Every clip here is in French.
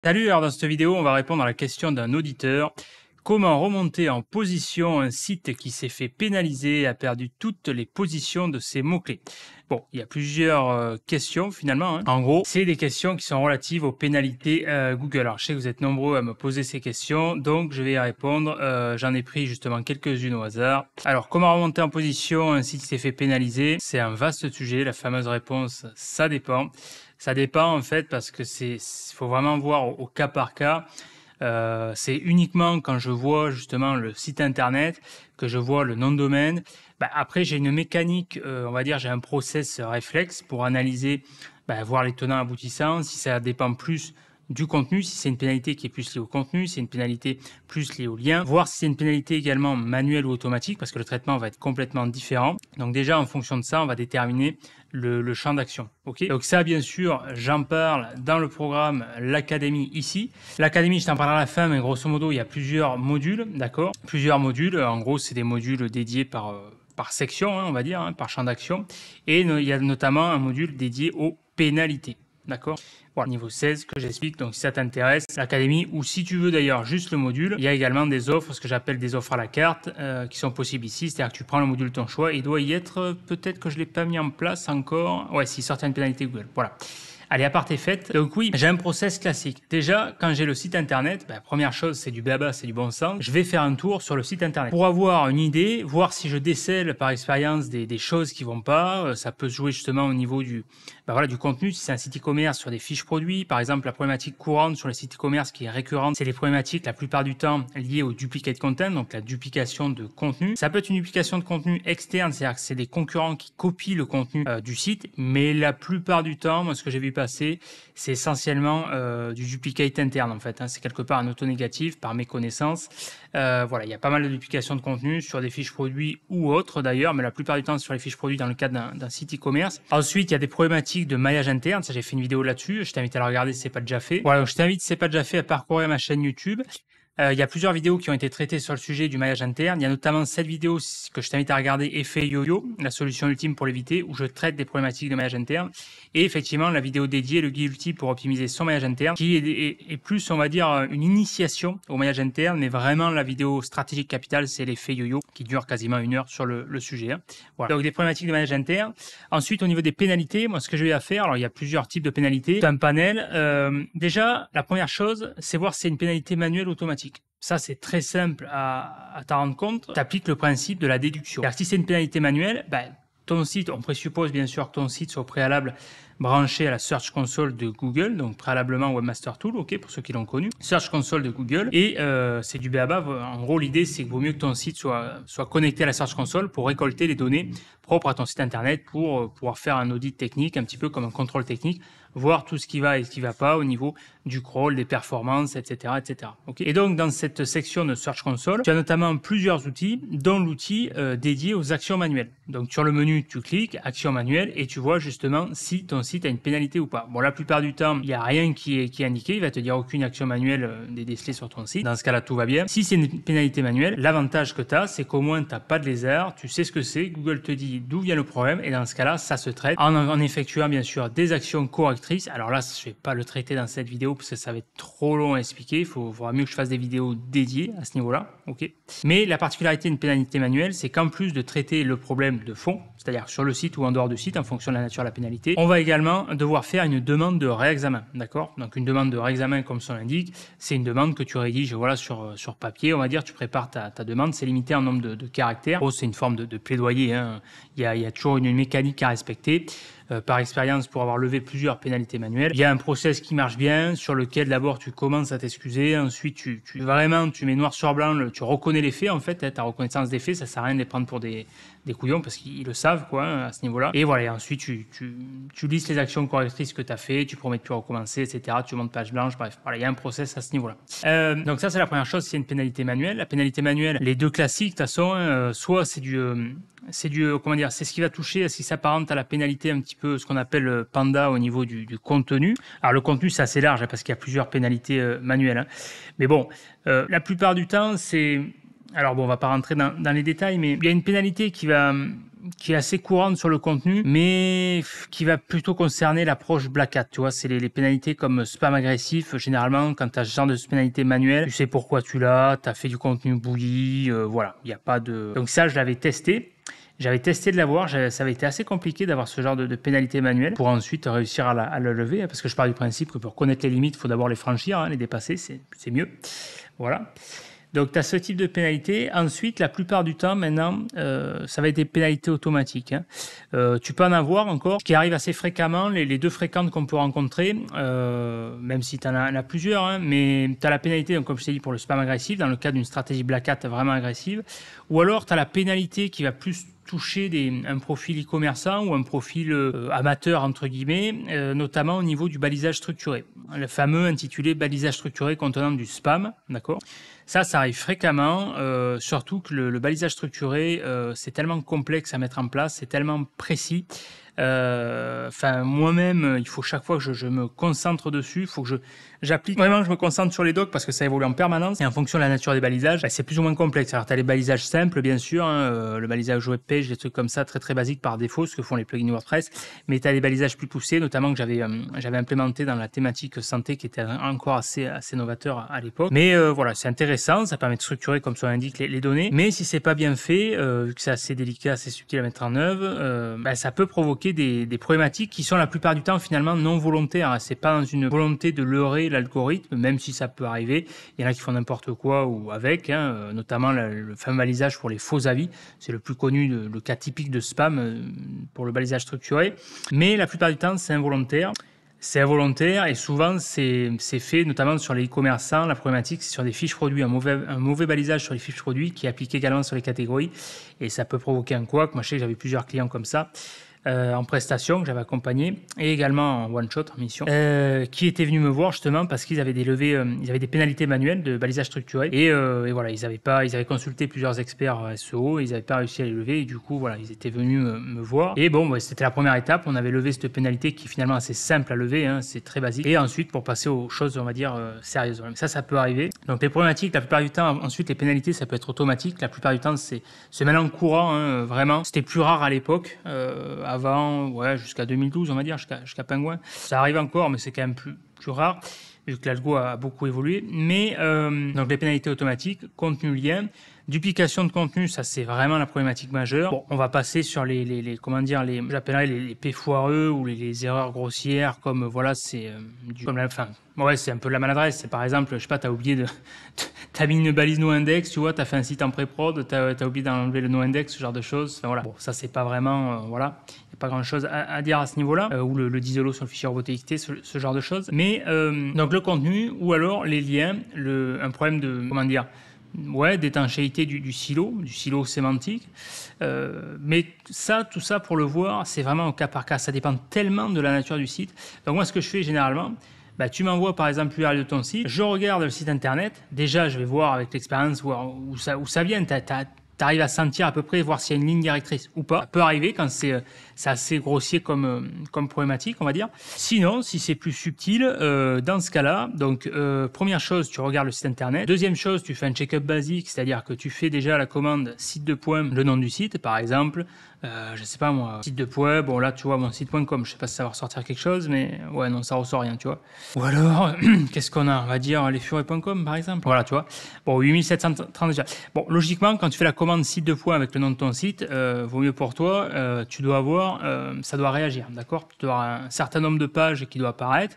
Salut, alors dans cette vidéo, on va répondre à la question d'un auditeur. Comment remonter en position un site qui s'est fait pénaliser et a perdu toutes les positions de ses mots-clés? Bon, il y a plusieurs questions finalement, hein. En gros, c'est des questions qui sont relatives aux pénalités Google. Alors, je sais que vous êtes nombreux à me poser ces questions, donc je vais y répondre. J'en ai pris justement quelques-unes au hasard. Alors, comment remonter en position un site qui s'est fait pénaliser? C'est un vaste sujet. La fameuse réponse, ça dépend. Ça dépend en fait parce que faut vraiment voir au cas par cas. C'est uniquement quand je vois justement le site internet, que je vois le nom de domaine. Après, j'ai une mécanique, on va dire, j'ai un process réflexe pour analyser, voir les tenants aboutissants, si ça dépend plus du contenu, si c'est une pénalité qui est plus liée au contenu, si c'est une pénalité plus liée au lien, voir si c'est une pénalité également manuelle ou automatique, parce que le traitement va être complètement différent. Donc déjà, en fonction de ça, on va déterminer le champ d'action. Okay, donc ça, bien sûr, j'en parle dans le programme l'Académie ici. L'Académie, je t'en parlerai à la fin, mais grosso modo, il y a plusieurs modules, d'accord? Plusieurs modules. En gros, c'est des modules dédiés par section, hein, on va dire, hein, par champ d'action. Et il y a notamment un module dédié aux pénalités. D'accord? Voilà, niveau 16 que j'explique. Donc, si ça t'intéresse, l'Académie, ou si tu veux d'ailleurs juste le module, il y a également des offres, ce que j'appelle des offres à la carte, qui sont possibles ici. C'est-à-dire que tu prends le module de ton choix. Il doit y être, peut-être que je ne l'ai pas mis en place encore. Ouais, s'il sortait une pénalité Google. Voilà. Allez, à part tes fêtes. Donc oui, j'ai un process classique. Déjà, quand j'ai le site internet, première chose, c'est du blabla, c'est du bon sens. Je vais faire un tour sur le site internet pour avoir une idée, voir si je décèle par expérience des choses qui vont pas. Ça peut se jouer justement au niveau du contenu. Si c'est un site e-commerce sur des fiches produits, par exemple, la problématique courante sur les sites e-commerce qui est récurrente, c'est les problématiques la plupart du temps liées au duplicate content, donc la duplication de contenu. Ça peut être une duplication de contenu externe, c'est-à-dire que c'est des concurrents qui copient le contenu du site, mais la plupart du temps, moi, ce que j'ai vu passer, c'est essentiellement du duplicate interne en fait. Hein. C'est quelque part un auto-négatif par méconnaissance. Voilà, il y a pas mal de duplication de contenu sur des fiches produits ou autres d'ailleurs, mais la plupart du temps sur les fiches produits dans le cadre d'un site e-commerce. Ensuite, il y a des problématiques de maillage interne. Ça, j'ai fait une vidéo là-dessus. Je t'invite à la regarder si c'est pas déjà fait. Voilà, donc je t'invite si c'est pas déjà fait à parcourir ma chaîne YouTube. Il y a plusieurs vidéos qui ont été traitées sur le sujet du maillage interne. Il y a notamment cette vidéo que je t'invite à regarder, Effet Yo-Yo, la solution ultime pour l'éviter, où je traite des problématiques de maillage interne. Et effectivement, la vidéo dédiée, le guide ultime pour optimiser son maillage interne, qui est plus, on va dire, une initiation au maillage interne, mais vraiment la vidéo stratégique capitale, c'est l'effet yo-yo, qui dure quasiment 1 heure sur le sujet. Hein. Voilà. Donc des problématiques de maillage interne. Ensuite, au niveau des pénalités, moi, ce que je vais faire, alors il y a plusieurs types de pénalités. C'est un panel. Déjà, la première chose, c'est voir si c'est une pénalité manuelle ou automatique. Ça, c'est très simple à t'en rendre compte. Tu appliques le principe de la déduction. Si c'est une pénalité manuelle, ton site, on présuppose bien sûr que ton site soit au préalable branché à la Search Console de Google, donc préalablement Webmaster Tool, ok, pour ceux qui l'ont connu. Search Console de Google, et c'est du BABA. En gros, l'idée, c'est qu'il vaut mieux que ton site soit connecté à la Search Console pour récolter les données propres à ton site internet pour pouvoir faire un audit technique, un petit peu comme un contrôle technique, voir tout ce qui va et ce qui ne va pas au niveau du crawl, des performances, etc. etc. Okay. Et donc, dans cette section de Search Console, tu as notamment plusieurs outils, dont l'outil dédié aux actions manuelles. Donc, sur le menu, tu cliques, Actions manuelles, et tu vois justement si ton site a une pénalité ou pas. Bon, la plupart du temps, il n'y a rien qui est indiqué, il va te dire aucune action manuelle décelée sur ton site. Dans ce cas-là, tout va bien. Si c'est une pénalité manuelle, l'avantage que tu as, c'est qu'au moins, tu n'as pas de lézard, tu sais ce que c'est, Google te dit d'où vient le problème, et dans ce cas-là, ça se traite en effectuant bien sûr des actions correctrices. Alors là, je ne vais pas le traiter dans cette vidéo parce que ça va être trop long à expliquer. Il faudra mieux que je fasse des vidéos dédiées à ce niveau-là. Okay. Mais la particularité d'une pénalité manuelle, c'est qu'en plus de traiter le problème de fond, c'est-à-dire sur le site ou en dehors du site, en fonction de la nature de la pénalité, on va également devoir faire une demande de réexamen. D'accord? Donc une demande de réexamen, comme son l'indique, c'est une demande que tu rédiges voilà, sur papier. On va dire, tu prépares ta demande. C'est limité en nombre de caractères. C'est une forme de plaidoyer. Hein. Il y a toujours une mécanique à respecter. Par expérience, pour avoir levé plusieurs pénalités manuelles. Il y a un process qui marche bien, sur lequel d'abord tu commences à t'excuser, ensuite tu mets noir sur blanc, tu reconnais les faits en fait, ta reconnaissance des faits, ça sert à rien de les prendre pour des couillons parce qu'ils le savent quoi à ce niveau-là. Et voilà, et ensuite tu listes les actions correctrices que tu as fait, tu promets de plus recommencer, etc. Tu montes page blanche, bref, voilà, il y a un process à ce niveau-là. Donc ça c'est la première chose, c'est une pénalité manuelle. La pénalité manuelle, les deux classiques de toute façon, soit c'est c'est ce qui va toucher, ce qui s'apparente à la pénalité un petit peu, ce qu'on appelle panda au niveau du contenu. Alors le contenu c'est assez large hein, parce qu'il y a plusieurs pénalités manuelles. Hein. Mais bon, la plupart du temps c'est... Alors bon, on va pas rentrer dans les détails, mais il y a une pénalité qui va qui est assez courante sur le contenu, mais qui va plutôt concerner l'approche Black Hat. Tu vois, c'est les pénalités comme spam agressif. Généralement, quand tu as ce genre de pénalité manuelle, tu sais pourquoi tu l'as, tu as fait du contenu bouilli, voilà, il n'y a pas de... Donc ça, je l'avais testé. J'avais testé de l'avoir, ça avait été assez compliqué d'avoir ce genre de pénalité manuelle pour ensuite réussir à le lever, parce que je pars du principe que pour connaître les limites, il faut d'abord les franchir, hein, les dépasser, c'est mieux. Voilà. Donc, tu as ce type de pénalité. Ensuite, la plupart du temps, maintenant, ça va être des pénalités automatiques. Hein. Tu peux en avoir encore, qui arrivent assez fréquemment, les deux fréquentes qu'on peut rencontrer, même si tu en as plusieurs, hein, mais tu as la pénalité, donc, comme je t'ai dit, pour le spam agressif, dans le cas d'une stratégie Black Hat vraiment agressive, ou alors tu as la pénalité qui va plus toucher un profil e-commerçant ou un profil amateur, entre guillemets, notamment au niveau du balisage structuré. Le fameux intitulé balisage structuré contenant du spam, d'accord ? Ça arrive fréquemment, surtout que le balisage structuré, c'est tellement complexe à mettre en place, c'est tellement précis. Moi-même, il faut chaque fois que je me concentre dessus, il faut que j'applique vraiment, je me concentre sur les docs parce que ça évolue en permanence. Et en fonction de la nature des balisages, c'est plus ou moins complexe. Alors, tu as les balisages simples, bien sûr, hein, le balisage web page, des trucs comme ça, très très basiques par défaut, ce que font les plugins WordPress. Mais tu as des balisages plus poussés, notamment que j'avais implémenté dans la thématique santé, qui était encore assez novateur à l'époque. Mais voilà, c'est intéressant, ça permet de structurer, comme ça indique, les données. Mais si c'est pas bien fait, vu que c'est assez délicat, assez subtil à mettre en œuvre, ça peut provoquer des problématiques qui sont la plupart du temps finalement non volontaires. C'est pas dans une volonté de leurrer l'algorithme, même si ça peut arriver. Il y en a qui font n'importe quoi ou avec, hein, notamment le fameux balisage pour les faux avis. C'est le plus connu, le cas typique de spam pour le balisage structuré. Mais la plupart du temps, c'est involontaire. C'est involontaire et souvent c'est fait notamment sur les e-commerçants. La problématique, c'est sur des fiches produits, un mauvais balisage sur les fiches produits qui est appliqué également sur les catégories. Et ça peut provoquer un couac. Moi, je sais que j'avais plusieurs clients comme ça. En prestation que j'avais accompagné et également en one shot en mission qui étaient venus me voir justement parce qu'ils avaient ils avaient des pénalités manuelles de balisage structuré et voilà, ils avaient consulté plusieurs experts SEO et ils n'avaient pas réussi à les lever et du coup voilà, ils étaient venus me voir et bon, c'était la première étape. On avait levé cette pénalité qui est finalement assez simple à lever, hein, c'est très basique, et ensuite pour passer aux choses, on va dire, sérieuses. Ça peut arriver. Donc les problématiques, la plupart du temps, ensuite les pénalités, ça peut être automatique. La plupart du temps, c'est maintenant courant, hein, vraiment. C'était plus rare à l'époque, avant, jusqu'à 2012, on va dire, jusqu'à Penguin. Ça arrive encore, mais c'est quand même plus rare, vu que l'algo a beaucoup évolué. Mais donc les pénalités automatiques, contenu lien, duplication de contenu, ça c'est vraiment la problématique majeure. Bon, on va passer sur j'appellerais les P foireux ou les erreurs grossières, comme voilà, c'est c'est un peu de la maladresse. C'est par exemple, je sais pas, t'as oublié t'as mis une balise no-index, tu vois, t'as fait un site en pré-prod, t'as oublié d'enlever le no-index, ce genre de choses. Enfin, voilà. Bon, ça c'est pas vraiment, voilà, il n'y a pas grand-chose à dire à ce niveau-là, ou le disolo sur le fichier robot.txt, ce genre de choses. Mais donc le contenu ou alors les liens, un problème de, d'étanchéité du silo sémantique. Mais tout ça pour le voir, c'est vraiment au cas par cas. Ça dépend tellement de la nature du site. Donc moi, ce que je fais généralement, tu m'envoies par exemple l'URL de ton site, je regarde le site internet. Déjà, je vais voir avec l'expérience où ça vient. T'arrives à sentir à peu près, voir s'il y a une ligne directrice ou pas. Ça peut arriver quand c'est assez grossier comme problématique, on va dire. Sinon, si c'est plus subtil, dans ce cas-là, donc première chose, tu regardes le site internet. Deuxième chose, tu fais un check-up basique, c'est-à-dire que tu fais déjà la commande site de point, le nom du site, par exemple. Je sais pas moi, site de point, bon là tu vois mon site.com, je sais pas si ça va ressortir quelque chose, mais ouais non, ça ressort rien, tu vois. Ou alors, qu'est-ce qu'on a? On va dire lesfurets.com par exemple. Voilà, tu vois. Bon, 8730 déjà. Bon, logiquement, quand tu fais la commande site de point avec le nom de ton site, vaut mieux pour toi, tu dois avoir, ça doit réagir, d'accord? Tu dois avoir un certain nombre de pages qui doit apparaître.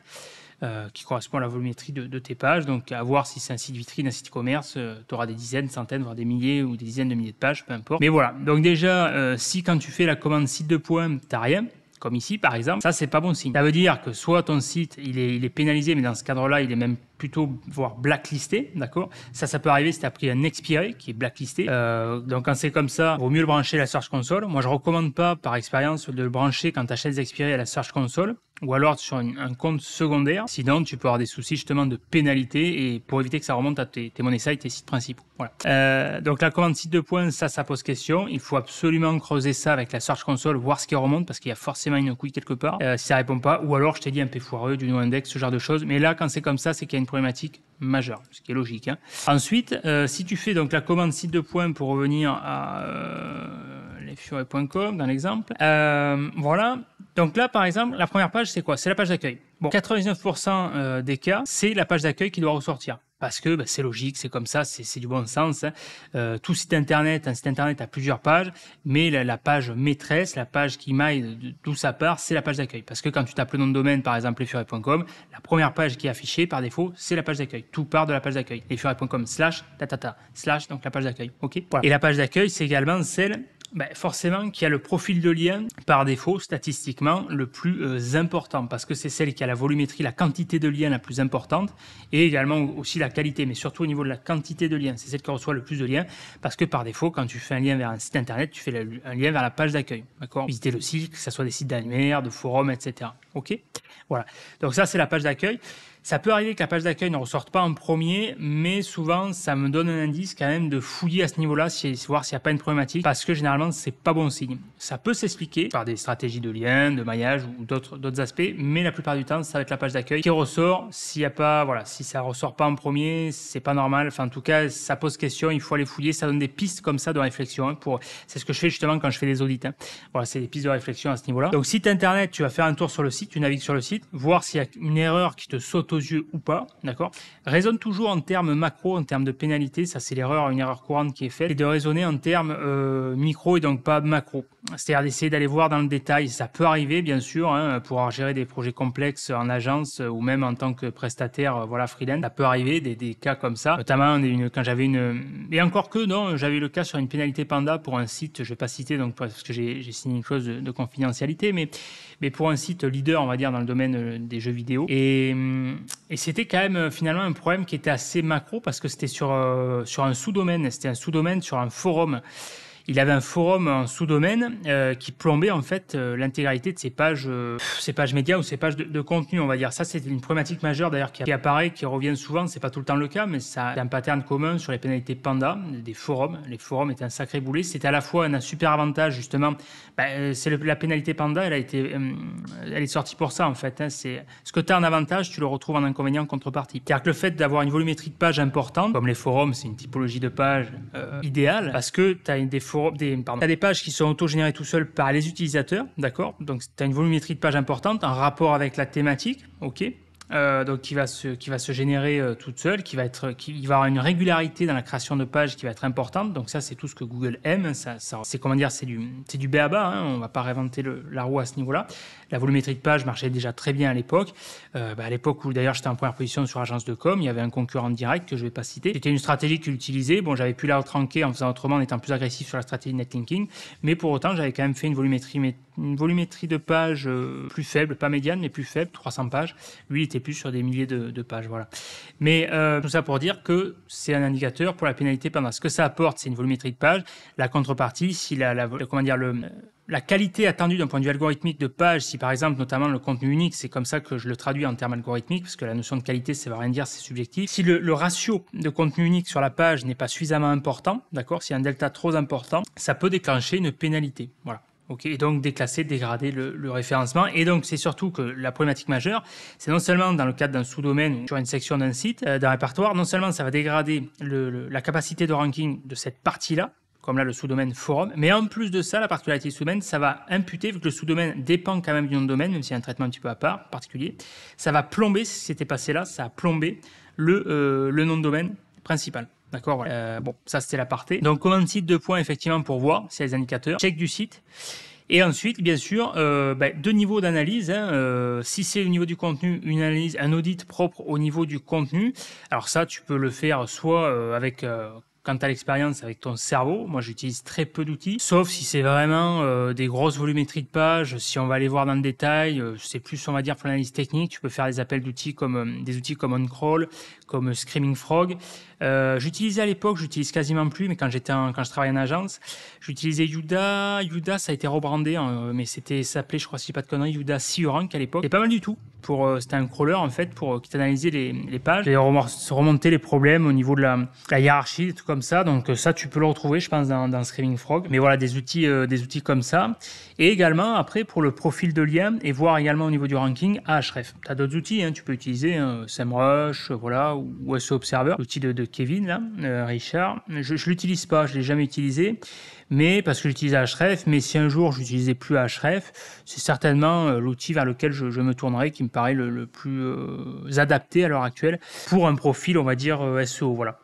Qui correspond à la volumétrie de tes pages. Donc, à voir si c'est un site vitrine, un site e-commerce, tu auras des dizaines, centaines, voire des milliers ou des dizaines de milliers de pages, peu importe. Mais voilà. Donc, déjà, si quand tu fais la commande site de point, tu n'as rien, comme ici par exemple, ça, c'est pas bon signe. Ça veut dire que soit ton site, il est pénalisé, mais dans ce cadre-là, il est même plutôt voire blacklisté, d'accord? Ça peut arriver si tu as pris un expiré qui est blacklisté. Donc quand c'est comme ça, vaut mieux le brancher à la Search Console. Moi, je recommande pas, par expérience, de le brancher quand tu achètes des expirés à la Search Console, ou alors sur un compte secondaire. Sinon, tu peux avoir des soucis justement de pénalité et pour éviter que ça remonte à tes money sites, tes sites principaux. Voilà. Donc la commande site de point, ça pose question. Il faut absolument creuser ça avec la Search Console, voir ce qui remonte parce qu'il y a forcément une couille quelque part. Si ça répond pas, ou alors je t'ai dit un P foireux, du no-index, ce genre de choses. Mais là, quand c'est comme ça, c'est qu'il y a une problématique majeure, ce qui est logique. Hein. Ensuite, si tu fais donc la commande site de point pour revenir à Fiori.com dans l'exemple. Voilà. Donc là, par exemple, la première page, c'est quoi? C'est la page d'accueil. Bon, 99% des cas, c'est la page d'accueil qui doit ressortir. Parce que c'est logique, c'est comme ça, c'est du bon sens. Tout un site internet a plusieurs pages, mais la page maîtresse, la page qui maille d'où ça part, c'est la page d'accueil. Parce que quand tu tapes le nom de domaine, par exemple, lesfuret.com, la première page qui est affichée par défaut, c'est la page d'accueil. Tout part de la page d'accueil. Lesfuret.com / donc la page d'accueil. Okay, voilà. Et la page d'accueil, c'est également celle forcément qui a le profil de lien par défaut statistiquement le plus important parce que c'est celle qui a la volumétrie, la quantité de liens la plus importante et également aussi la qualité, mais surtout au niveau de la quantité de liens, c'est celle qui reçoit le plus de liens parce que par défaut quand tu fais un lien vers un site internet, tu fais un lien vers la page d'accueil, d'accord? Visiter le site, que ce soit des sites d'annuaires, de forums, etc. Ok, voilà, donc ça c'est la page d'accueil. Ça peut arriver que la page d'accueil ne ressorte pas en premier, mais souvent, ça me donne un indice quand même de fouiller à ce niveau-là, voir s'il n'y a pas une problématique, parce que généralement, c'est pas bon signe. Ça peut s'expliquer par des stratégies de lien, de maillage ou d'autres aspects, mais la plupart du temps, ça va être la page d'accueil qui ressort. S'il y a pas, voilà, si ça ressort pas en premier, c'est pas normal. Enfin, en tout cas, ça pose question, il faut aller fouiller. Ça donne des pistes comme ça de réflexion. Hein, c'est ce que je fais justement quand je fais des audits. Hein. Voilà, c'est des pistes de réflexion à ce niveau-là. Donc, site internet, tu vas faire un tour sur le site, tu navigues sur le site, voir s'il y a une erreur qui te saute aux yeux ou pas, d'accord? Raisonne toujours en termes macro, en termes de pénalité, ça c'est une erreur courante qui est faite, et de raisonner en termes micro et donc pas macro. C'est-à-dire d'essayer d'aller voir dans le détail, ça peut arriver bien sûr, hein, pour gérer des projets complexes en agence ou même en tant que prestataire, voilà, freelance, ça peut arriver des cas comme ça, notamment quand j'avais et encore que non, j'avais le cas sur une pénalité Panda pour un site, je vais pas citer donc parce que j'ai signé une clause de confidentialité, mais pour un site leader, on va dire, dans le domaine des jeux vidéo. Et c'était quand même finalement un problème qui était assez macro parce que c'était sur un sous-domaine. C'était un sous-domaine sur un forum. Il avait un forum en sous-domaine qui plombait en fait l'intégralité de ses pages médias ou ses pages de contenu, on va dire. Ça, c'est une problématique majeure d'ailleurs qui apparaît, qui revient souvent. C'est pas tout le temps le cas, mais ça a un pattern commun sur les pénalités Panda, des forums. Les forums étaient un sacré boulet. C'était à la fois un super avantage justement. La pénalité Panda, elle est sortie pour ça en fait. Hein. C'est ce que tu as en avantage, tu le retrouves en inconvénient en contrepartie. C'est-à-dire que le fait d'avoir une volumétrie de pages importante, comme les forums, c'est une typologie de page idéale parce que tu as t'as des pages qui sont auto-générées tout seul par les utilisateurs, d'accord? Donc, tu as une volumétrie de pages importante en rapport avec la thématique, ok? Donc qui va se générer toute seule, qui va avoir une régularité dans la création de pages qui va être importante. Donc ça, c'est tout ce que Google aime. C'est comment dire, c'est du b.a.-ba. Hein, on va pas réinventer la roue à ce niveau-là. La volumétrie de page marchait déjà très bien à l'époque. À l'époque où d'ailleurs j'étais en première position sur agence de com, il y avait un concurrent direct que je vais pas citer. C'était une stratégie que j'utilisais. Bon, j'avais pu la retranquer en faisant autrement, en étant plus agressif sur la stratégie netlinking, mais pour autant, j'avais quand même fait une volumétrie de pages plus faible, pas médiane, mais plus faible, 300 pages. Lui, il était plus sur des milliers de pages, voilà. Mais tout ça pour dire que c'est un indicateur pour la pénalité Panda. Ce que ça apporte, c'est une volumétrie de pages. La contrepartie, si la qualité attendue d'un point de vue algorithmique de page, si par exemple, notamment le contenu unique, c'est comme ça que je le traduis en termes algorithmiques, parce que la notion de qualité, ça ne veut rien dire, c'est subjectif. Si le ratio de contenu unique sur la page n'est pas suffisamment important, d'accord, s'il y a un delta trop important, ça peut déclencher une pénalité. Voilà. Okay, et donc déclasser, dégrader le référencement. Et donc c'est surtout que la problématique majeure, c'est non seulement dans le cadre d'un sous-domaine ou sur une section d'un site, d'un répertoire, non seulement ça va dégrader la capacité de ranking de cette partie-là, comme là le sous-domaine forum, mais en plus de ça, la particularité du sous-domaine, ça va imputer, vu que le sous-domaine dépend quand même du nom de domaine, même s'il y a un traitement un petit peu à part, particulier, ça va plomber, si c'était passé là, ça a plombé le nom de domaine principal. D'accord, voilà. Bon, ça c'était l'aparté. Donc, commande site 2 points, effectivement, pour voir s'il y a des indicateurs. Check du site. Et ensuite, bien sûr, 2 niveaux d'analyse. Hein, si c'est au niveau du contenu, une analyse, un audit propre au niveau du contenu. Alors ça, tu peux le faire soit avec... quand tu as l'expérience avec ton cerveau, moi j'utilise très peu d'outils, sauf si c'est vraiment des grosses volumétries de pages, si on va aller voir dans le détail, c'est plus on va dire pour l'analyse technique, tu peux faire des appels d'outils des outils comme OnCrawl, comme Screaming Frog. J'utilisais à l'époque, j'utilise quasiment plus, mais quand je travaillais en agence, j'utilisais Yuda. Yuda, ça a été rebrandé, hein, mais ça s'appelait, je crois, si je dis pas de conneries, Yuda SEOrank à l'époque. C'était pas mal du tout. C'était un crawler en fait qui t'analysait les pages et remonter les problèmes au niveau de la hiérarchie, des trucs comme ça. Donc ça, tu peux le retrouver, je pense, dans Screaming Frog. Mais voilà, des outils comme ça. Et également après pour le profil de lien et voir également au niveau du ranking Ahref. Tu as d'autres outils, hein, tu peux utiliser SEMrush, voilà, ou SEO Observer, l'outil de Kevin là, Richard. Je l'utilise pas, je l'ai jamais utilisé. mais parce que j'utilise Ahref, mais si un jour je n'utilisais plus Ahref, c'est certainement l'outil vers lequel je me tournerai qui me paraît le plus adapté à l'heure actuelle pour un profil, on va dire, SEO, voilà.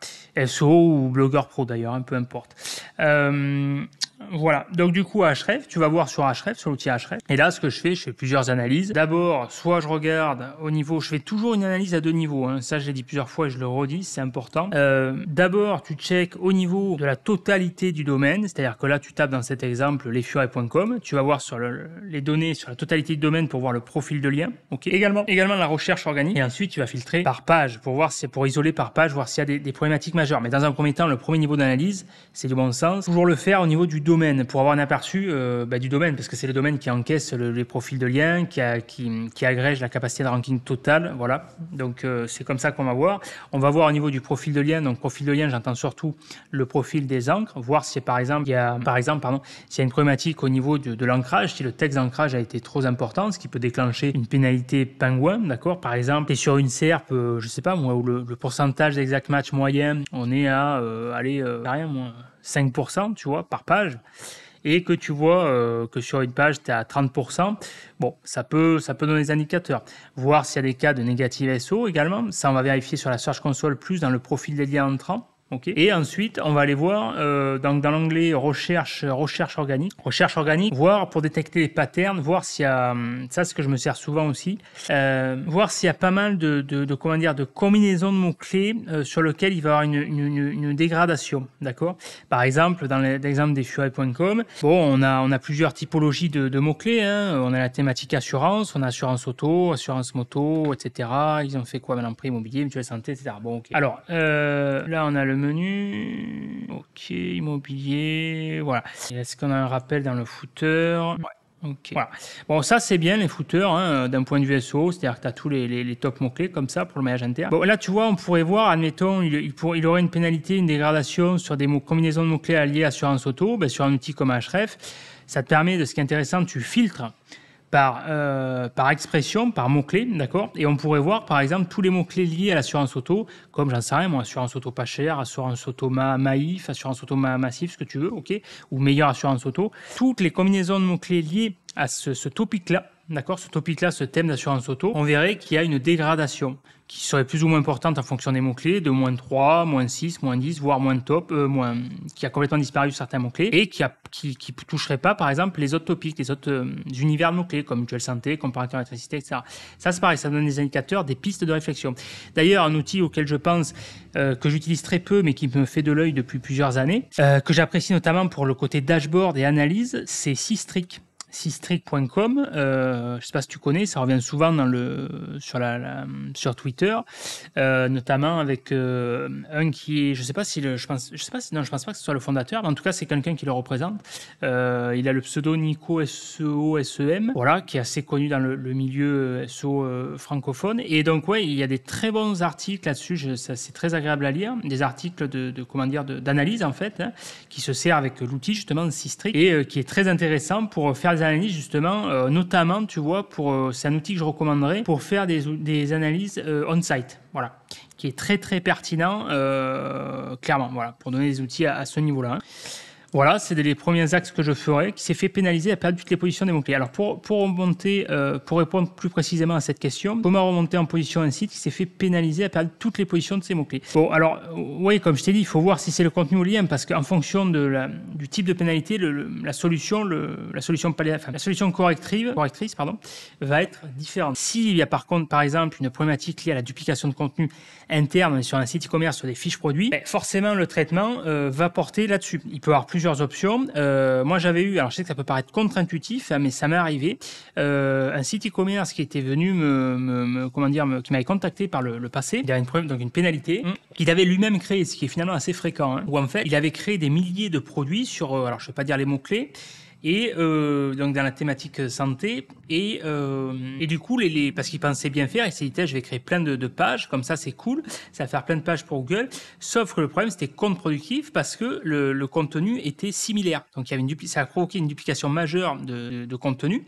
SEO ou blogueur pro d'ailleurs, peu importe. Voilà, donc du coup Ahref, tu vas voir sur Ahref, sur l'outil Ahref. Et là, ce que je fais plusieurs analyses. D'abord, soit je regarde au niveau, je fais toujours une analyse à deux niveaux. Ça, je l'ai dit plusieurs fois et je le redis, c'est important. D'abord, tu checkes au niveau de la totalité du domaine, c'est-à-dire que là, tu tapes dans cet exemple lesfuret.com, tu vas voir sur les données sur la totalité du domaine pour voir le profil de lien. Ok. Également la recherche organique. Et ensuite, tu vas filtrer par page pour voir pour isoler par page, voir s'il y a des problématiques majeures. Mais dans un premier temps, le premier niveau d'analyse, c'est du bon sens. Toujours le faire au niveau du domaine pour avoir un aperçu du domaine, parce que c'est le domaine qui encaisse les profils de liens, qui agrège la capacité de ranking totale. Voilà, donc c'est comme ça qu'on va voir. On va voir au niveau du profil de lien. Donc profil de lien, j'entends surtout le profil des encres, voir si par exemple s'il y a une problématique au niveau de l'ancrage, si le texte d'ancrage a été trop important, ce qui peut déclencher une pénalité pingouin, d'accord. Par exemple, tu es sur une SERP, je sais pas moi, où le pourcentage d'exact match moyen, on est à 5%, tu vois, par page, et que tu vois que sur une page, tu es à 30%, bon, ça peut donner des indicateurs. Voir s'il y a des cas de négative SEO également. Ça, on va vérifier sur la Search Console plus dans le profil des liens entrants. Okay. Et ensuite, on va aller voir dans l'onglet recherche organique, voir pour détecter les patterns, voir s'il y a, ça c'est ce que je me sers souvent aussi, voir s'il y a pas mal de combinaisons de mots-clés sur lesquels il va y avoir une dégradation, d'accord. Par exemple, dans l'exemple des furet.com, bon, on a plusieurs typologies de mots-clés, on a la thématique assurance, on a assurance auto, assurance moto, etc. Ils ont fait quoi maintenant, prix immobilier, mutuelle santé, etc. Bon, ok. Alors, là, on a le menu, ok, immobilier, voilà. Est-ce qu'on a un rappel dans le footer? Ouais. Ok. Voilà. Bon, ça c'est bien les footers d'un point de vue SEO, c'est-à-dire que tu as tous les top mots-clés comme ça pour le maillage interne. Bon, là tu vois, on pourrait voir, admettons, il aurait une pénalité, une dégradation sur des combinaisons de mots-clés alliés à assurance auto, sur un outil comme Ahref. Ça te permet, de ce qui est intéressant, tu filtres par expression, par mots-clés, d'accord. Et on pourrait voir, par exemple, tous les mots-clés liés à l'assurance auto, comme, j'en sais rien, moi, assurance auto pas chère, assurance auto maïf, assurance auto massif, ce que tu veux, ok, ou meilleure assurance auto. Toutes les combinaisons de mots-clés liées à ce topic-là, d'accord, ce thème d'assurance auto, on verrait qu'il y a une dégradation qui serait plus ou moins importante en fonction des mots-clés, de moins 3, moins 6, moins 10, voire moins top, qui a complètement disparu certains mots-clés, et qui toucherait pas, par exemple, les autres topics, les autres univers de mots-clés, comme mutuelle santé, comparateur électricité, etc. Ça, c'est pareil, ça donne des indicateurs, des pistes de réflexion. D'ailleurs, un outil auquel je pense, que j'utilise très peu, mais qui me fait de l'œil depuis plusieurs années, que j'apprécie notamment pour le côté dashboard et analyse, c'est Systrix. Systrix.com, je ne sais pas si tu connais, ça revient souvent sur Twitter, notamment avec un qui est, je pense pas que ce soit le fondateur, mais en tout cas c'est quelqu'un qui le représente. Il a le pseudo Nico SEO-SEM, voilà, qui est assez connu dans le milieu SEO francophone. Et donc ouais, il y a des très bons articles là-dessus, c'est très agréable à lire, des articles d'analyse en fait, qui se sert avec l'outil justement de Systrix et qui est très intéressant pour faire des analyses justement, notamment tu vois, c'est un outil que je recommanderais pour faire des analyses on-site, voilà, qui est très très pertinent, clairement, voilà, pour donner des outils à ce niveau-là. Voilà, c'est les premiers axes que je ferai, qui s'est fait pénaliser à perdre toutes les positions des mots-clés. Alors, pour remonter, pour répondre plus précisément à cette question, comment remonter en position un site qui s'est fait pénaliser à perdre toutes les positions de ces mots-clés? Bon, alors, oui, comme je t'ai dit, il faut voir si c'est le contenu ou le lien, parce qu'en fonction du type de pénalité, la solution correctrice, va être différente. S'il y a par contre, par exemple, une problématique liée à la duplication de contenu interne sur un site e-commerce sur des fiches produits, forcément, le traitement va porter là-dessus. Il peut y avoir plusieurs options. Moi, j'avais eu, alors je sais que ça peut paraître contre-intuitif, mais ça m'est arrivé, un site e-commerce qui était venu qui m'avait contacté par le passé. Il avait une pénalité qu'il avait lui-même créée, ce qui est finalement assez fréquent, où en fait, il avait créé des milliers de produits sur, alors je ne vais pas dire les mots-clés, et donc dans la thématique santé. Et du coup, parce qu'ils pensaient bien faire, ils s'est dit, je vais créer plein de pages, comme ça c'est cool, ça va faire plein de pages pour Google. Sauf que le problème, c'était contre-productif parce que le contenu était similaire. Donc il y avait ça a provoqué une duplication majeure de contenu.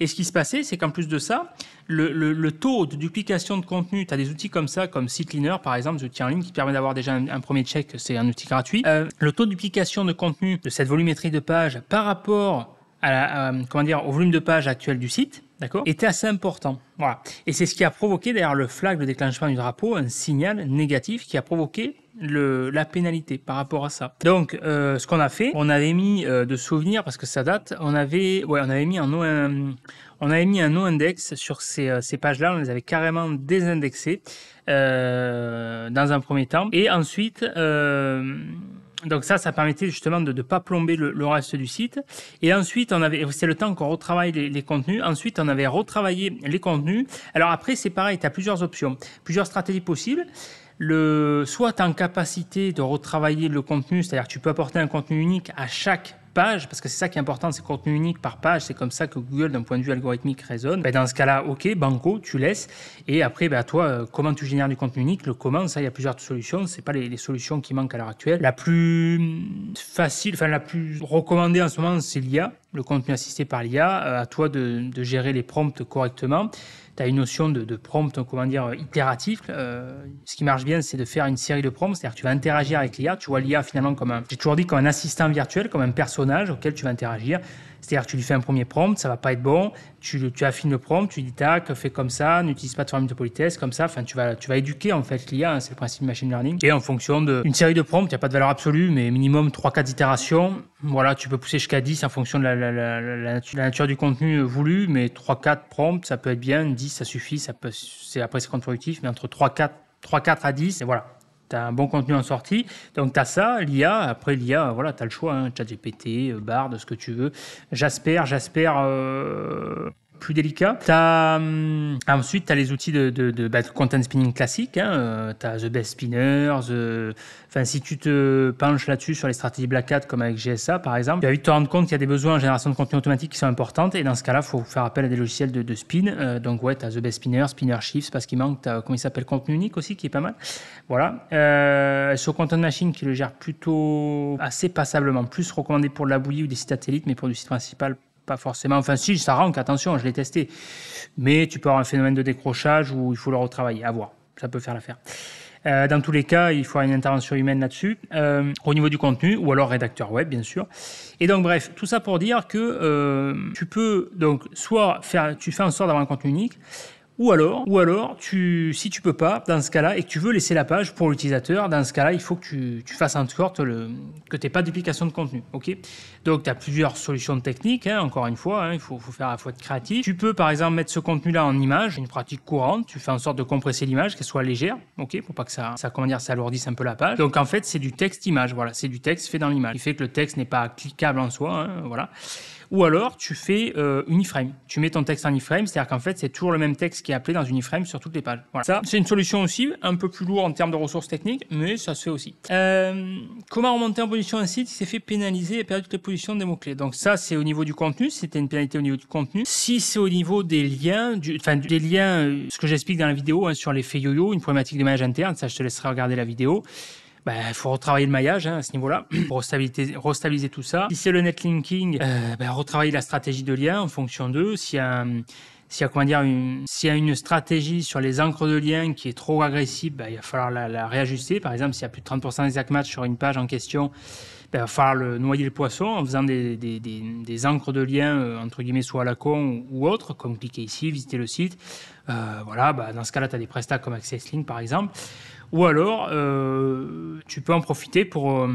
Et ce qui se passait, c'est qu'en plus de ça, le taux de duplication de contenu, tu as des outils comme ça, comme SiteLeaner par exemple, des outils en ligne qui permettent d'avoir déjà un premier check, c'est un outil gratuit. Le taux de duplication de contenu de cette volumétrie de page par rapport au volume de page actuel du site, d'accord, était assez important. Voilà. Et c'est ce qui a provoqué d'ailleurs le flag de déclenchement du drapeau, un signal négatif qui a provoqué la pénalité par rapport à ça. Donc, ce qu'on a fait, on avait mis de souvenirs, parce que ça date, on avait mis un no-index sur ces pages-là, on les avait carrément désindexées dans un premier temps. Et ensuite, donc ça permettait justement de ne pas plomber le reste du site. Et ensuite, c'est le temps qu'on retravaille les contenus. Ensuite, on avait retravaillé les contenus. Alors après, c'est pareil, tu as plusieurs options, plusieurs stratégies possibles. Soit tu as en capacité de retravailler le contenu, c'est-à-dire que tu peux apporter un contenu unique à chaque page, parce que c'est ça qui est important, c'est contenu unique par page, c'est comme ça que Google, d'un point de vue algorithmique, raisonne. Dans ce cas-là, ok, banco, tu laisses, et après, à toi, comment tu génères du contenu unique, comment, ça, il y a plusieurs solutions, c'est pas les solutions qui manquent à l'heure actuelle. La plus facile, la plus recommandée en ce moment, c'est l'IA, le contenu assisté par l'IA, à toi de gérer les prompts correctement. Tu as une notion de prompt, itératif. Ce qui marche bien, c'est de faire une série de prompts, c'est-à-dire que tu vas interagir avec l'IA. Tu vois l'IA finalement j'ai toujours dit, comme un assistant virtuel, comme un personnage auquel tu vas interagir. C'est-à-dire que tu lui fais un premier prompt, ça va pas être bon, tu affines le prompt, tu dis tac, fais comme ça, n'utilise pas de formule de politesse, comme ça, tu vas éduquer en fait l'IA, c'est le principe du machine learning. Et en fonction d'une série de prompts, il n'y a pas de valeur absolue, mais minimum 3-4 itérations, voilà, tu peux pousser jusqu'à 10 en fonction de la nature du contenu voulu, mais 3-4 prompts, ça peut être bien, 10 ça suffit, après c'est contre-productif, mais entre 3-4 à 10, et voilà. Tu as un bon contenu en sortie, donc tu as ça, l'IA, après l'IA, voilà, tu as le choix, ChatGPT, Bard, ce que tu veux, Jasper, plus délicat. Ensuite, tu as les outils de content spinning classique, tu as The Best Spinner, si tu te penches là-dessus sur les stratégies Black Hat comme avec GSA par exemple, tu vas vite te rendre compte qu'il y a des besoins en génération de contenu automatique qui sont importantes, et dans ce cas-là, il faut faire appel à des logiciels de spin. Donc ouais, tu as The Best Spinner, Spinner Shift, parce qu'il manque, comment il s'appelle, contenu unique aussi, qui est pas mal. Voilà. Sur Content Machine, qui le gère plutôt assez passablement, plus recommandé pour de la bouillie ou des sites satellites, mais pour du site principal, pas forcément. Enfin, si, ça rank, attention, je l'ai testé. Mais tu peux avoir un phénomène de décrochage où il faut le retravailler, à voir. Ça peut faire l'affaire. Dans tous les cas, il faut avoir une intervention humaine là-dessus, au niveau du contenu, ou alors rédacteur web, bien sûr. Et donc, bref, tout ça pour dire que tu peux, donc, tu fais en sorte d'avoir un contenu unique, ou alors, si tu peux pas, dans ce cas-là, et que tu veux laisser la page pour l'utilisateur, dans ce cas-là, il faut que tu fasses en sorte que tu n'aies pas de duplication de contenu. Okay, donc, tu as plusieurs solutions techniques, encore une fois, il faut être créatif. Tu peux, par exemple, mettre ce contenu-là en image, une pratique courante. Tu fais en sorte de compresser l'image, qu'elle soit légère, pour pas que ça alourdisse un peu la page. Donc, en fait, c'est du texte-image, voilà, c'est du texte fait dans l'image, qui fait que le texte n'est pas cliquable en soi, voilà. Ou alors, tu fais une iframe. Tu mets ton texte en iframe, c'est-à-dire qu'en fait, c'est toujours le même texte qui est appelé dans une iframe sur toutes les pages. Voilà. Ça, c'est une solution aussi, un peu plus lourde en termes de ressources techniques, mais ça se fait aussi. Comment remonter en position un site qui s'est fait pénaliser et perdu toutes les positions des mots-clés? Donc ça, c'est au niveau du contenu, c'était une pénalité au niveau du contenu. Si c'est au niveau des liens, ce que j'explique dans la vidéo sur l'effet yo-yo, une problématique de maillage interne, ça, je te laisserai regarder la vidéo. Il faut retravailler le maillage à ce niveau-là pour restabiliser tout ça. Si c'est le netlinking, retravailler la stratégie de lien en fonction d'eux. S'il y a une stratégie sur les encres de lien qui est trop agressive, il va falloir la réajuster. Par exemple, s'il y a plus de 30% d'exact match sur une page en question, il va falloir noyer le poisson en faisant des encres de lien, entre guillemets, soit à la con ou autre, comme cliquer ici, visiter le site. Dans ce cas-là, tu as des prestats comme AccessLink, par exemple. Ou alors, tu peux en profiter pour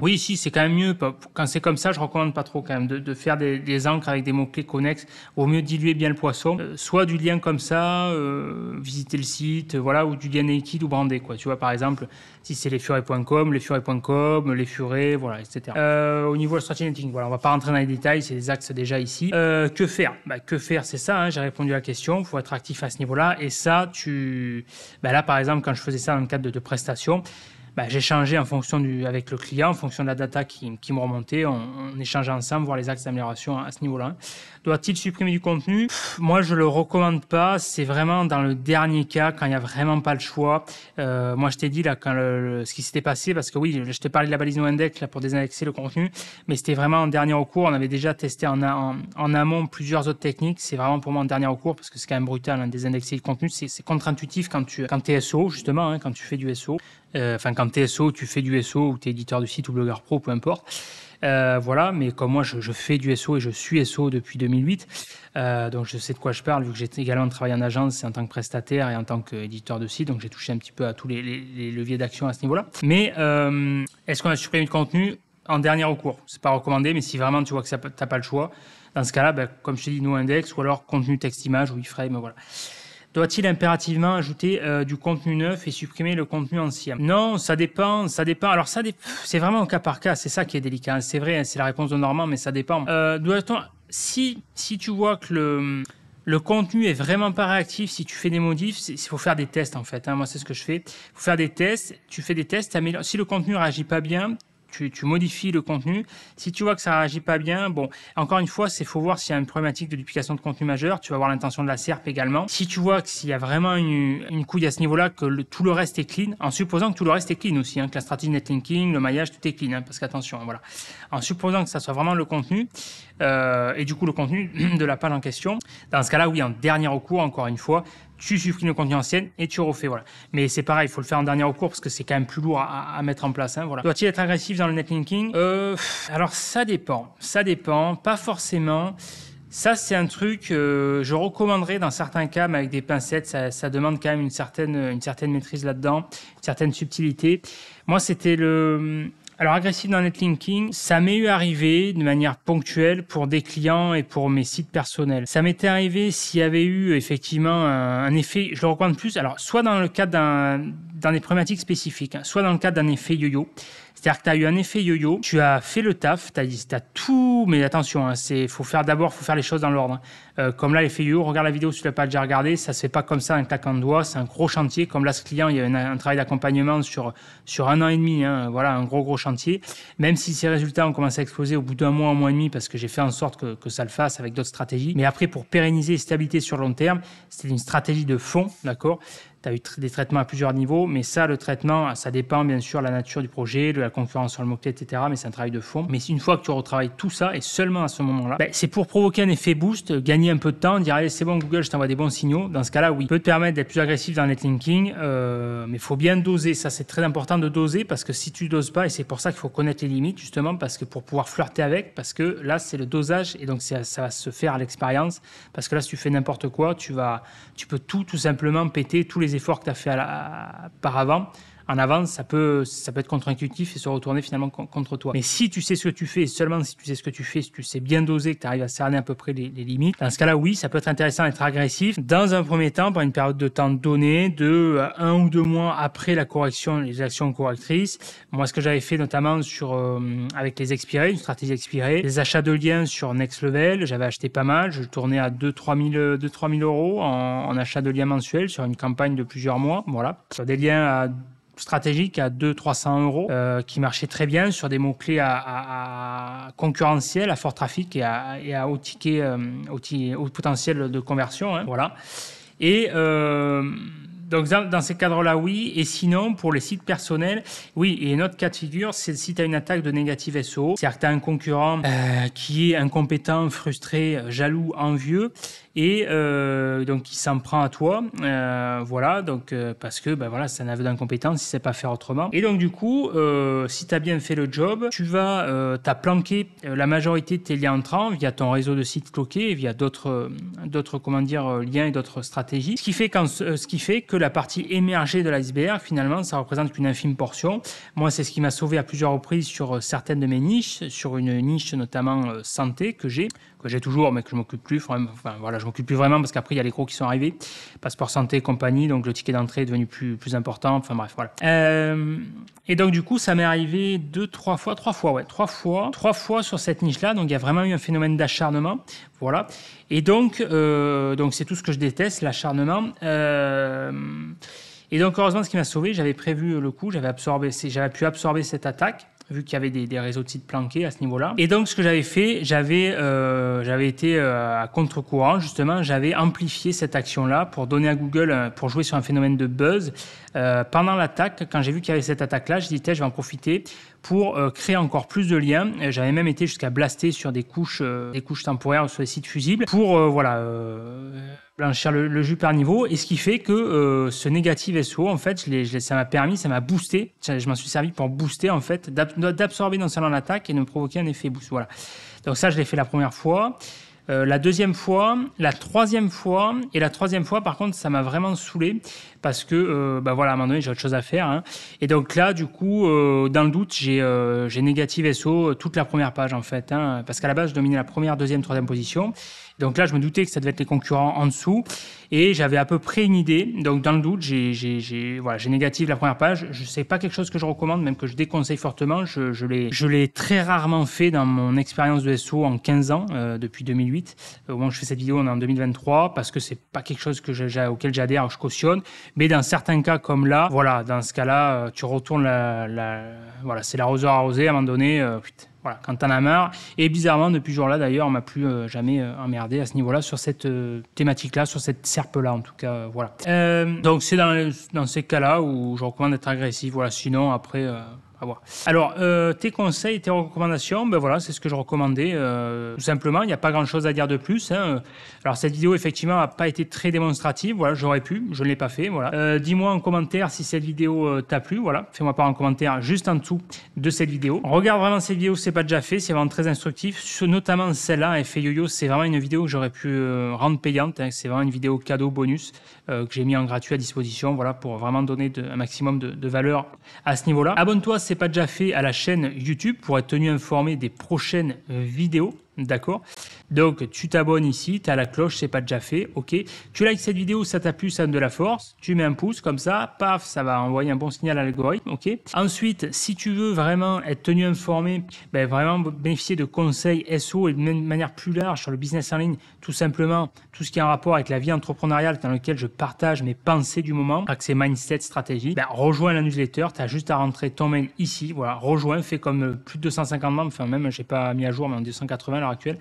oui, si, c'est quand même mieux. Quand c'est comme ça, je recommande pas trop quand même de faire des encres avec des mots-clés connexes. Au mieux diluer bien le poisson. Soit du lien comme ça, visiter le site, ou du lien naked ou brandé, quoi. Tu vois, par exemple, si c'est lesfurets.com, lesfurets, voilà, etc. Au niveau de la stratégie netting, on va pas rentrer dans les détails, c'est des axes déjà ici. Que faire? Que faire, c'est ça, j'ai répondu à la question. Il faut être actif à ce niveau-là. Et ça, là, par exemple, quand je faisais ça dans le cadre de prestations, bah, j'échangeais en fonction avec le client, en fonction de la data qui me remontait, on échangeait ensemble, voir les axes d'amélioration à ce niveau-là. Doit-il supprimer du contenu? Moi, je le recommande pas. C'est vraiment dans le dernier cas, quand il n'y a vraiment pas le choix. Moi, je t'ai dit là, quand ce qui s'était passé, parce que oui, je t'ai parlé de la balise noindex là pour désindexer le contenu, mais c'était vraiment en dernier recours. On avait déjà testé en amont plusieurs autres techniques. C'est vraiment pour moi en dernier recours parce que c'est quand même brutal, hein, désindexer le contenu. C'est contre-intuitif quand t'es SO, justement, hein, quand tu fais du SO. Enfin, quand t'es SO, tu fais du SO ou t'es éditeur de site ou blogueur pro, peu importe. Voilà, mais comme moi, je fais du SO et je suis SO depuis 2008, donc je sais de quoi je parle, vu que j'ai également travaillé en agence en tant que prestataire et en tant qu'éditeur de site, donc j'ai touché un petit peu à tous les leviers d'action à ce niveau-là. Mais est-ce qu'on a supprimé le contenu en dernier recours? C'est pas recommandé, mais si vraiment tu vois que t'as pas le choix, dans ce cas-là, ben, comme je t'ai dit, noindex ou alors contenu texte-image ou iframe, voilà. Doit-il impérativement ajouter du contenu neuf et supprimer le contenu ancien? Non, ça dépend. Alors c'est vraiment au cas par cas, c'est ça qui est délicat. C'est vrai, hein, c'est la réponse de Normand, mais ça dépend. Si tu vois que le contenu est vraiment pas réactif, si tu fais des modifs, il faut faire des tests en fait. Hein. Moi, c'est ce que je fais. Il faut faire des tests. Tu fais des tests. Si le contenu réagit pas bien, tu modifies le contenu. Si tu vois que ça réagit pas bien, bon, encore une fois, faut voir s'il y a une problématique de duplication de contenu majeur. Tu vas voir l'intention de la SERP également. Si tu vois qu'il y a vraiment une couille à ce niveau-là, que tout le reste est clean, en supposant que tout le reste est clean aussi, hein, que la stratégie netlinking, le maillage, tout est clean, hein, parce qu'attention, hein, voilà. En supposant que ça soit vraiment le contenu, et du coup le contenu de la page en question, dans ce cas-là, oui, en dernier recours, encore une fois, tu supprimes le contenu ancien et tu refais, voilà. Mais c'est pareil, il faut le faire en dernier recours parce que c'est quand même plus lourd à mettre en place, hein, voilà. Doit-il être agressif dans le netlinking? Alors ça dépend, pas forcément. Ça, c'est un truc je recommanderais dans certains cas, mais avec des pincettes, ça demande quand même une certaine maîtrise là-dedans, une certaine subtilité. Moi, c'était Alors, agressif dans le netlinking, ça m'est eu arrivé de manière ponctuelle pour des clients et pour mes sites personnels. Ça m'était arrivé s'il y avait eu effectivement un effet, je le recommande plus, alors soit dans le cadre dans des problématiques spécifiques, hein, soit dans le cadre d'un effet yo-yo. C'est-à-dire que tu as eu un effet yo-yo, tu as fait le taf, tu as tout, mais attention, hein, faut faire les choses dans l'ordre. Comme là, l'effet yo-yo, regarde la vidéo si tu l'as pas déjà regardé, ça se fait pas comme ça, un claquant de doigts, c'est un gros chantier. Comme là, ce client, il y a un travail d'accompagnement sur 1 an et demi, hein, voilà, un gros chantier. Même si ces résultats ont commencé à exploser au bout d'un mois et demi, parce que j'ai fait en sorte que ça le fasse avec d'autres stratégies. Mais après, pour pérenniser et stabilité sur le long terme, c'était une stratégie de fond, d'accord? Tu as eu des traitements à plusieurs niveaux, mais ça, le traitement, ça dépend bien sûr de la nature du projet, de la concurrence sur le mot-clé, etc. Mais c'est un travail de fond. Mais une fois que tu retravailles tout ça, et seulement à ce moment-là, c'est pour provoquer un effet boost, gagner un peu de temps, dire allez, c'est bon Google, je t'envoie des bons signaux. Dans ce cas-là, oui, peut te permettre d'être plus agressif dans le netlinking, mais il faut bien doser. Ça, c'est très important de doser parce que si tu doses pas, et c'est pour ça qu'il faut connaître les limites justement, parce que pour pouvoir flirter avec, parce que là, c'est le dosage et donc ça va se faire à l'expérience. Parce que là, si tu fais n'importe quoi, tu peux tout simplement péter tous les efforts que tu as fait en avance, ça peut être contre-intuitif et se retourner finalement contre toi. Mais si tu sais ce que tu fais, et seulement si tu sais ce que tu fais, si tu sais bien doser, que tu arrives à cerner à peu près les limites, dans ce cas-là, oui, ça peut être intéressant d'être agressif. Dans un premier temps, par une période de temps donnée, de 1 ou 2 mois après la correction, les actions correctrices. Moi, ce que j'avais fait notamment avec les expirés, une stratégie expirée, les achats de liens sur Next Level, j'avais acheté pas mal, je tournais à 2-3 000 euros en achat de liens mensuels sur une campagne de plusieurs mois, voilà, sur des liens stratégique à 200-300 euros qui marchait très bien sur des mots-clés à concurrentiels, à fort trafic et à haut ticket, haut potentiel de conversion. Hein, voilà. Et donc, dans ces cadres-là, oui. Et sinon, pour les sites personnels, oui. Et une autre cas de figure, c'est si tu as une attaque de négative SEO, c'est-à-dire que tu as un concurrent qui est incompétent, frustré, jaloux, envieux, et donc il s'en prend à toi, voilà, donc parce que voilà, c'est un aveu d'incompétence, il sait pas faire autrement. Et donc du coup, si tu as bien fait le job, t'as planqué la majorité de tes liens entrants via ton réseau de sites cloqués, via d'autres liens et d'autres stratégies, ce qui fait que la partie émergée de l'iceberg, finalement, ça représente qu'une infime portion. Moi, c'est ce qui m'a sauvé à plusieurs reprises sur certaines de mes niches, sur une niche notamment santé que j'ai toujours, mais que je m'occupe plus. Enfin, voilà, je m'occupe plus vraiment parce qu'après, il y a les gros qui sont arrivés. Passeport santé et compagnie, donc le ticket d'entrée est devenu plus important. Enfin bref, voilà. Et donc, du coup, ça m'est arrivé 3 fois sur cette niche-là. Donc, il y a vraiment eu un phénomène d'acharnement. Voilà. Et donc c'est tout ce que je déteste, l'acharnement. Et donc, heureusement, ce qui m'a sauvé, j'avais prévu le coup, j'avais pu absorber cette attaque, vu qu'il y avait des réseaux de sites planqués à ce niveau-là. Et donc, ce que j'avais fait, j'avais été à contre-courant, justement, j'avais amplifié cette action-là pour donner à Google, pour jouer sur un phénomène de buzz. Pendant l'attaque, quand j'ai vu qu'il y avait cette attaque-là, je dit, je vais en profiter pour créer encore plus de liens. J'avais même été jusqu'à blaster sur des couches temporaires sur des sites fusibles pour blanchir le jus par niveau. Et ce qui fait que ce négatif SEO, en fait, ça m'a boosté. Je m'en suis servi pour booster, en fait, d'absorber non seulement l'attaque et de me provoquer un effet boost. Voilà. Donc ça, je l'ai fait la première fois. La deuxième fois, la troisième fois, et la troisième fois, par contre, ça m'a vraiment saoulé parce que, à un moment donné, j'ai autre chose à faire. Hein. Et donc là, du coup, dans le doute, j'ai négative SO toute la première page, en fait. Hein, parce qu'à la base, je dominais la première, deuxième, troisième position. Donc là, je me doutais que ça devait être les concurrents en dessous. Et j'avais à peu près une idée. Donc dans le doute, j'ai négative la première page. Je sais pas quelque chose que je recommande, même que je déconseille fortement. Je l'ai très rarement fait dans mon expérience de SO en 15 ans, depuis 2008. Au moment où je fais cette vidéo, on est en 2023, parce que c'est pas quelque chose auquel j'adhère, je cautionne. Mais dans certains cas comme là, voilà, dans ce cas-là, tu retournes voilà, c'est l'arroseur arrosé à un moment donné. Voilà, quand t'en as marre. Et bizarrement, depuis ce jour-là, d'ailleurs, on m'a plus jamais emmerdé à ce niveau-là, sur cette thématique-là, sur cette serpe-là, en tout cas, voilà. Donc, c'est dans ces cas-là où je recommande d'être agressif. Voilà, sinon, après, à voir. Alors, tes conseils, tes recommandations, ben voilà, c'est ce que je recommandais, tout simplement. Il n'y a pas grand-chose à dire de plus. Hein. Alors, cette vidéo, effectivement, n'a pas été très démonstrative. Voilà, j'aurais pu, je ne l'ai pas fait. Voilà. Dis-moi en commentaire si cette vidéo t'a plu. Voilà, fais-moi part en commentaire juste en dessous de cette vidéo. Regarde vraiment cette vidéo si ce n'est pas déjà fait. C'est vraiment très instructif. Notamment celle-là, Effet Yo-Yo, c'est vraiment une vidéo que j'aurais pu rendre payante. Hein. C'est vraiment une vidéo cadeau bonus que j'ai mis en gratuit à disposition. Voilà, pour vraiment donner un maximum de valeur à ce niveau-là. Abonne-toi si ce n'est pas déjà fait à la chaîne YouTube pour être tenu informé des prochaines vidéos. D'accord? Donc, tu t'abonnes ici, tu as la cloche, c'est pas déjà fait, ok? Tu likes cette vidéo, ça t'a plu, ça donne de la force, tu mets un pouce comme ça, paf, ça va envoyer un bon signal à l'algorithme, ok? Ensuite, si tu veux vraiment être tenu informé, vraiment bénéficier de conseils SEO et de manière plus large sur le business en ligne, tout simplement, tout ce qui est en rapport avec la vie entrepreneuriale dans lequel je partage mes pensées du moment, accès mindset, stratégie, rejoins la newsletter, tu as juste à rentrer ton mail ici, voilà, rejoins, fais comme plus de 250 membres, enfin même, j'ai pas mis à jour, mais en 280 à l'heure actuelle.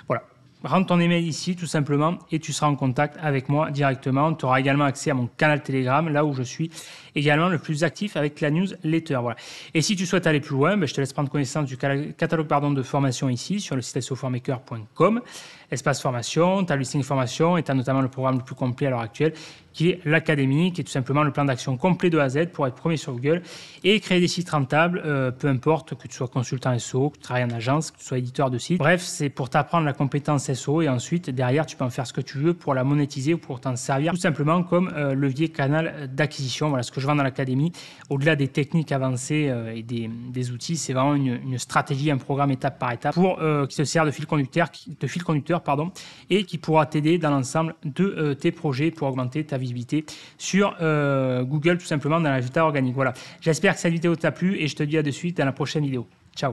Voilà. Rentre ton email ici tout simplement et tu seras en contact avec moi directement. Tu auras également accès à mon canal Telegram, là où je suis également le plus actif avec la newsletter. Voilà. Et si tu souhaites aller plus loin, je te laisse prendre connaissance du catalogue de formation ici sur le site soformaker.com. Espace formation, tu as le listing formation et tu as notamment le programme le plus complet à l'heure actuelle qui est l'Académie, qui est tout simplement le plan d'action complet de A à Z pour être premier sur Google et créer des sites rentables, peu importe que tu sois consultant SEO, que tu travailles en agence, que tu sois éditeur de site. Bref, c'est pour t'apprendre la compétence SEO et ensuite, derrière, tu peux en faire ce que tu veux pour la monétiser ou pour t'en servir tout simplement comme levier canal d'acquisition. Voilà ce que je vends dans l'Académie. Au-delà des techniques avancées et des outils, c'est vraiment une stratégie, un programme étape par étape pour qui te sert de fil conducteur, et qui pourra t'aider dans l'ensemble de tes projets pour augmenter ta visibilité sur Google, tout simplement dans la résultat organique. Voilà. J'espère que cette vidéo t'a plu et je te dis à de suite dans la prochaine vidéo. Ciao.